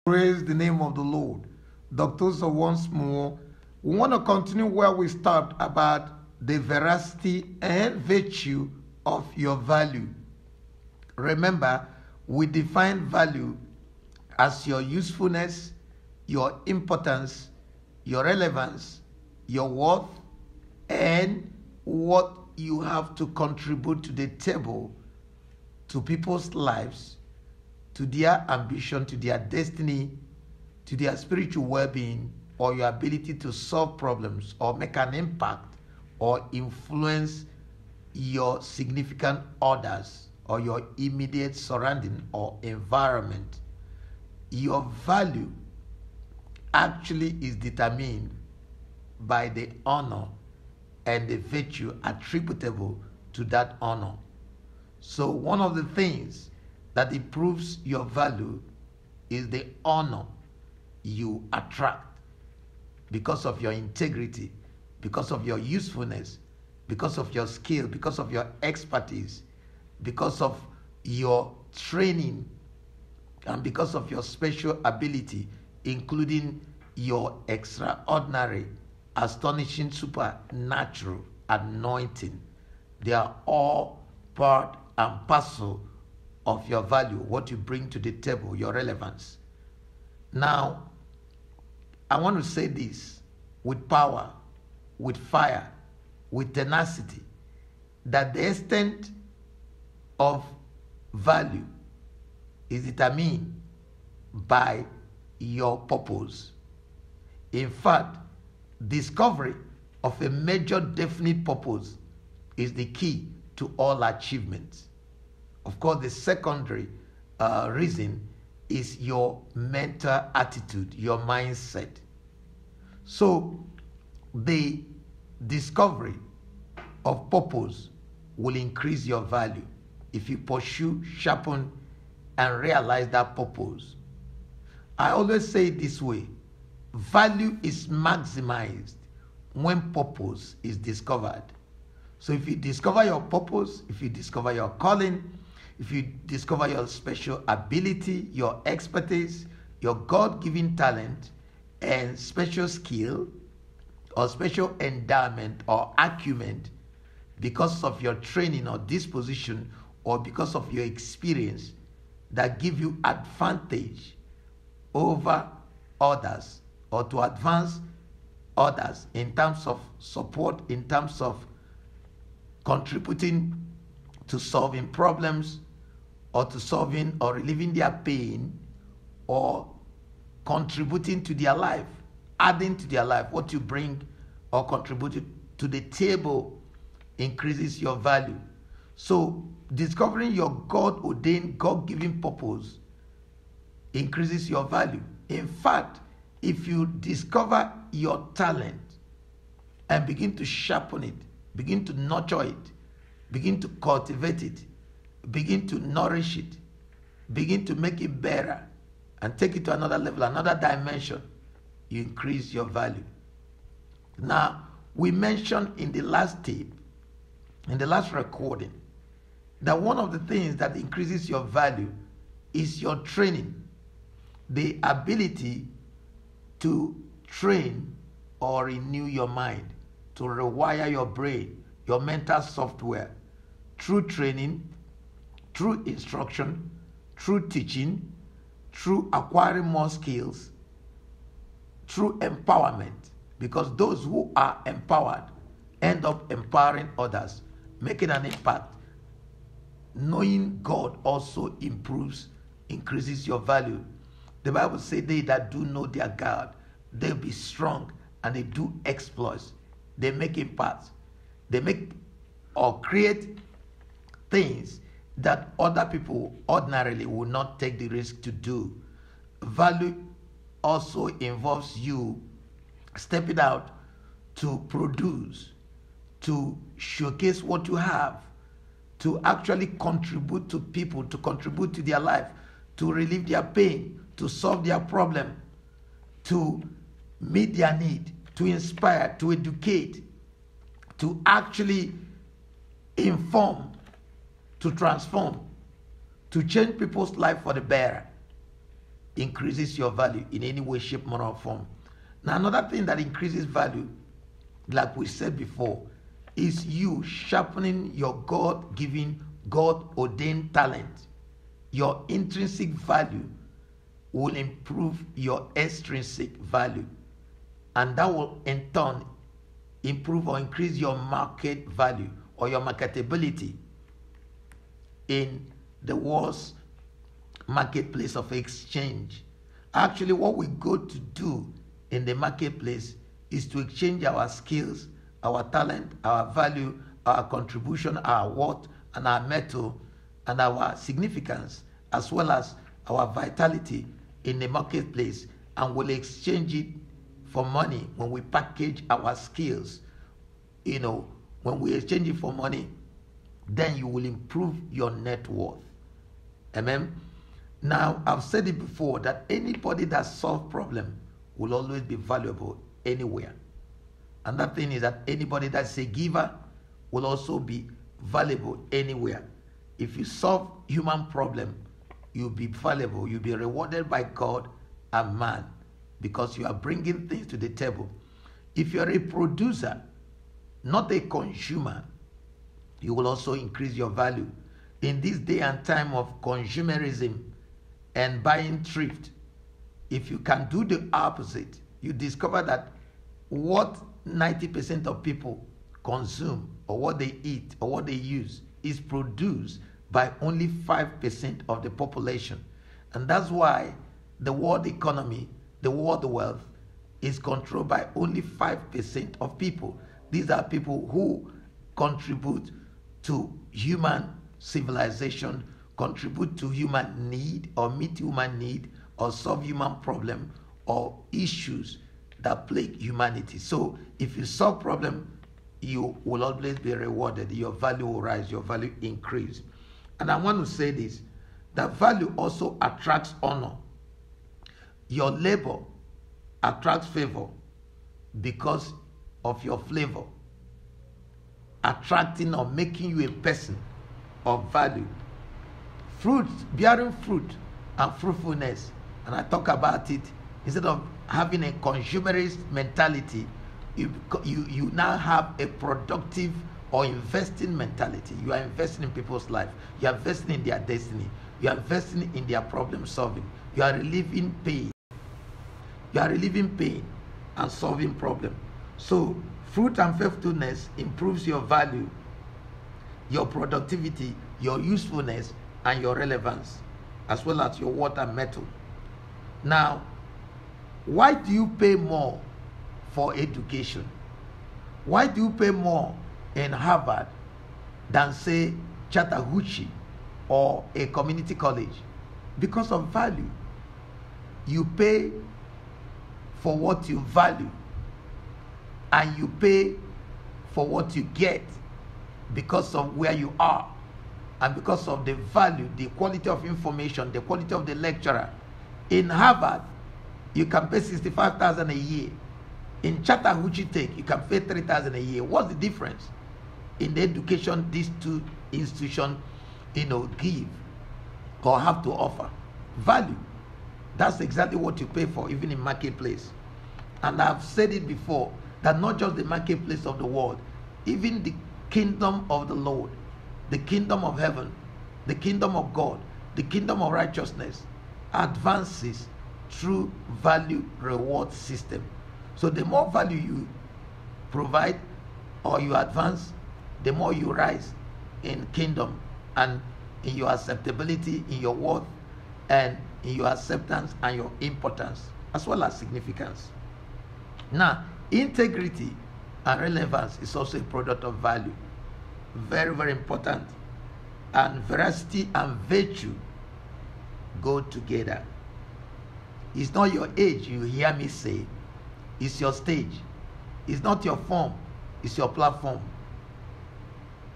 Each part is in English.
Praise the name of the Lord. Dr. So once more, we want to continue where we stopped about the veracity and virtue of your value. Remember, we define value as your usefulness, your importance, your relevance, your worth, and what you have to contribute to the table, to people's lives, to their ambition, to their destiny, to their spiritual well-being, or your ability to solve problems or make an impact or influence your significant others or your immediate surrounding or environment. Your value actually is determined by the honor and the virtue attributable to that honor. So one of the things that improves your value is the honor you attract because of your integrity, because of your usefulness, because of your skill, because of your expertise, because of your training, and because of your special ability, including your extraordinary, astonishing, supernatural anointing. They are all part and parcel of your value, what you bring to the table, your relevance. Now, I want to say this with power, with fire, with tenacity, that the extent of value is determined by your purpose. In fact, discovery of a major definite purpose is the key to all achievements. Of course, the secondary reason is your mental attitude, your mindset. So, the discovery of purpose will increase your value if you pursue, sharpen, and realize that purpose. I always say it this way: value is maximized when purpose is discovered. So if you discover your purpose, if you discover your calling, if you discover your special ability, your expertise, your God-given talent, and special skill, or special endowment or acumen, because of your training or disposition, or because of your experience that give you advantage over others, or to advance others in terms of support, in terms of contributing to solving problems, or to solving or relieving their pain, or contributing to their life, adding to their life. What you bring or contribute to the table increases your value. So discovering your God-ordained, God-given purpose increases your value. In fact, if you discover your talent and begin to sharpen it, begin to nurture it, begin to cultivate it, begin to nourish it, begin to make it better, and take it to another level, another dimension, you increase your value. Now, we mentioned in the last tape, in the last recording, that one of the things that increases your value is your training, the ability to train or renew your mind, to rewire your brain, your mental software, through training, through instruction, through teaching, through acquiring more skills, through empowerment, because those who are empowered end up empowering others, making an impact. Knowing God also increases your value. The Bible says they that do know their God, they'll be strong and they do exploits. They make impacts. They make or create things that other people ordinarily would not take the risk to do. Value also involves you stepping out to produce, to showcase what you have, to actually contribute to people, to contribute to their life, to relieve their pain, to solve their problem, to meet their need, to inspire, to educate, to actually inform, to transform, to change people's life for the better. increases your value in any way, shape, manner, or form. Now, another thing that increases value, like we said before, is you sharpening your God-given, God-ordained talent. Your intrinsic value will improve your extrinsic value, and that will in turn improve or increase your market value or your marketability in the world's marketplace of exchange. Actually, what we go to do in the marketplace is to exchange our skills, our talent, our value, our contribution, our worth, and our metal, and our significance, as well as our vitality in the marketplace, and we'll exchange it for money when we package our skills. When we exchange it for money, then you will improve your net worth. Amen. Now, I've said it before that anybody that solves problem will always be valuable anywhere. And that thing is that anybody that's a giver will also be valuable anywhere. If you solve human problem, you'll be valuable. You'll be rewarded by God and man because you are bringing things to the table. If you're a producer, not a consumer, you will also increase your value. In this day and time of consumerism and buying thrift, if you can do the opposite, you discover that what 90% of people consume or what they eat or what they use is produced by only 5% of the population. And that's why the world economy, the world wealth, is controlled by only 5% of people. These are people who contribute to human civilization, contribute to human need or meet human need or solve human problem or issues that plague humanity. So if you solve problem, you will always be rewarded. Your value will rise, your value increase. And I want to say this, that value also attracts honor. Your labor attracts favor because of your flavor, attracting or making you a person of value. Fruit, bearing fruit and fruitfulness, and I talk about it, instead of having a consumerist mentality, you now have a productive or investing mentality. You are investing in people's life. You are investing in their destiny. You are investing in their problem solving. You are relieving pain. You are relieving pain and solving problem. So fruit and faithfulness improves your value, your productivity, your usefulness, and your relevance, as well as your worth and metal. Now, why do you pay more for education? Why do you pay more in Harvard than, say, Chattahoochee or a community college? Because of value. You pay for what you value, and you pay for what you get because of where you are and because of the value, the quality of information, the quality of the lecturer. In Harvard, you can pay $65,000 a year. In Chattahoochee Tech, you can pay $3,000 a year. What's the difference in the education these two institutions, give or have to offer? Value. That's exactly what you pay for, even in marketplace. And I've said it before, that not just the marketplace of the world, even the kingdom of the Lord, the kingdom of heaven, the kingdom of God, the kingdom of righteousness advances through value reward system. So the more value you provide or you advance, the more you rise in kingdom and in your acceptability, in your worth, and in your acceptance and your importance, as well as significance. Now, integrity and relevance is also a product of value. Very, very important. And veracity and virtue go together. It's not your age, you hear me say. It's your stage. It's not your form, it's your platform.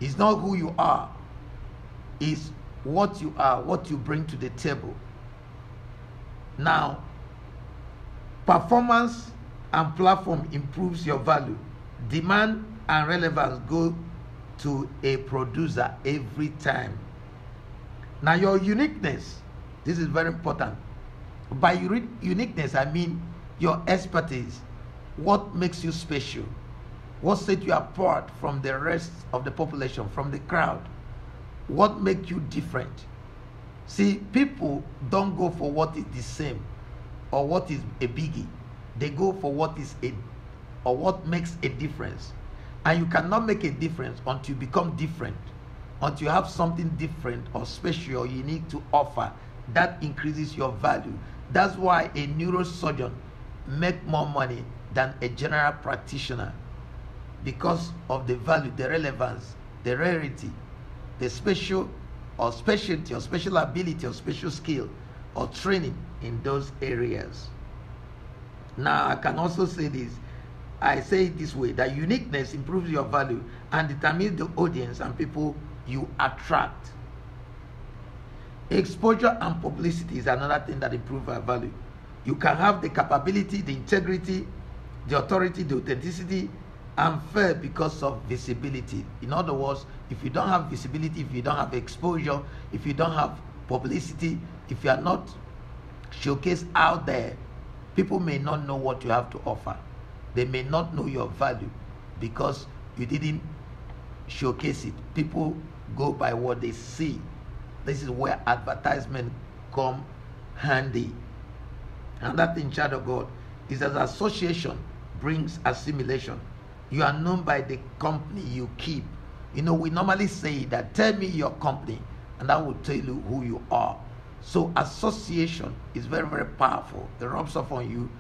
It's not who you are, it's what you are, what you bring to the table. Now, performance and platform improves your value. Demand and relevance go to a producer every time. Now, your uniqueness, this is very important. By uniqueness, I mean your expertise. What makes you special? What sets you apart from the rest of the population, from the crowd? What makes you different? See, people don't go for what is the same or what is a biggie. They go for what is or what makes a difference. And you cannot make a difference until you become different, until you have something different or special or unique to offer. That increases your value. That's why a neurosurgeon makes more money than a general practitioner, because of the value, the relevance, the rarity, the special or specialty or special ability or special skill or training in those areas. Now, I can also say this. I say it this way, that uniqueness improves your value and determines the audience and people you attract. Exposure and publicity is another thing that improves our value. You can have the capability, the integrity, the authority, the authenticity, and fair because of visibility. In other words, if you don't have visibility, if you don't have exposure, if you don't have publicity, if you are not showcased out there, people may not know what you have to offer. They may not know your value because you didn't showcase it. People go by what they see. This is where advertisement come handy. Another thing, child of God, is that association brings assimilation. You are known by the company you keep. You know, we normally say that, tell me your company, and I will tell you who you are. So association is very, very powerful. It rubs off on you.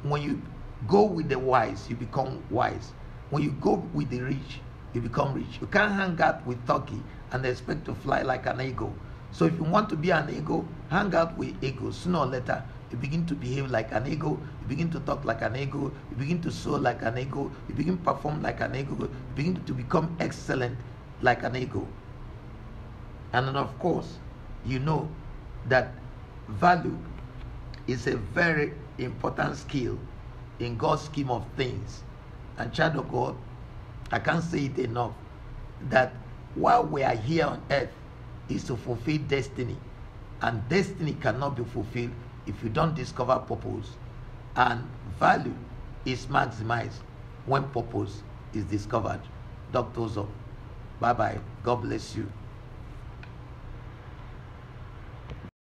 When you go with the wise, you become wise. When you go with the rich, you become rich. You can't hang out with turkey and expect to fly like an eagle. So if you want to be an eagle, hang out with eagles. Sooner or later, you begin to behave like an eagle, you begin to talk like an eagle, you begin to soar like an eagle, you begin to perform like an eagle, you begin to become excellent like an eagle. And then of course, you know that value is a very important skill in God's scheme of things. And child of God, I can't say it enough, that while we are here on earth is to fulfill destiny. And destiny cannot be fulfilled if you don't discover purpose. And value is maximized when purpose is discovered. Dr. Ozo, bye-bye. God bless you.